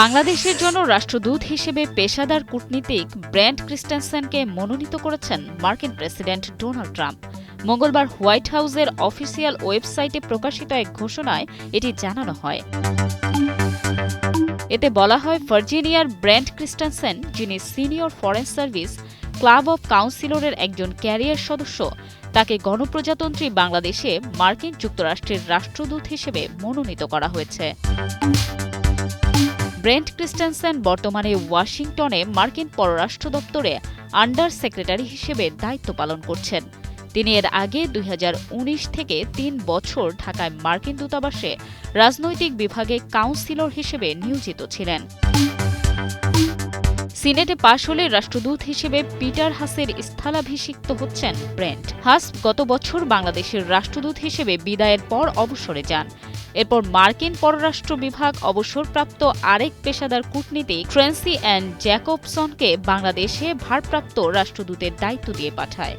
বাংলাদেশের জন্য রাষ্ট্রদূত হিসেবে পেশাদার কূটনীতিক ব্র্যান্ট ক্রিস্টেনসেনকে মনোনীত করেছেন মার্কিন প্রেসিডেন্ট ডোনাল্ড ট্রাম্প। মঙ্গলবার হোয়াইট হাউসের অফিসিয়াল ওয়েবসাইটে প্রকাশিত এক ঘোষণায় এটি জানানো হয়। এতে বলা হয়, ভার্জিনিয়ার ব্র্যান্ট ক্রিস্টেনসেন, যিনি senior foreign service club of কাউন্সিলরের একজন ক্যারিয়ার সদস্য, তাকে গণপ্রজাতন্ত্রী বাংলাদেশে মার্কিন যুক্তরাষ্ট্রের রাষ্ট্রদূত হিসেবে মনোনীত করা হয়েছে। ব্রেন্ট ক্রিস্টেনসেন বর্তমানে ওয়াশিংটনে মার্কিন পররাষ্ট্র দপ্তরে আন্ডার সেক্রেটারি হিসেবে দায়িত্ব পালন করছেন। তিনি এর আগে 2019 থেকে 3 বছর ঢাকায় মার্কিন দূতাবাসে রাজনৈতিক বিভাগে কাউন্সিলর হিসেবে নিয়োজিত ছিলেন। সিনেটে পাশ হলে রাষ্ট্রদূত হিসেবে পিটার হাসের স্থলাভিষিক্ত হচ্ছেন ব্রেন্ট। হাস গত বছর বাংলাদেশের রাষ্ট্রদূত হিসেবে বিদায়ের পর অবসরে যান। এরপর মার্কিন পররাষ্ট্র বিভাগ অবসরপ্রাপ্ত আরেক পেশাদার কূটনীতিক ট্রেন্সি অ্যান জ্যাকবসনকে বাংলাদেশে ভারপ্রাপ্ত রাষ্ট্রদূতের দায়িত্ব দিয়ে পাঠায়।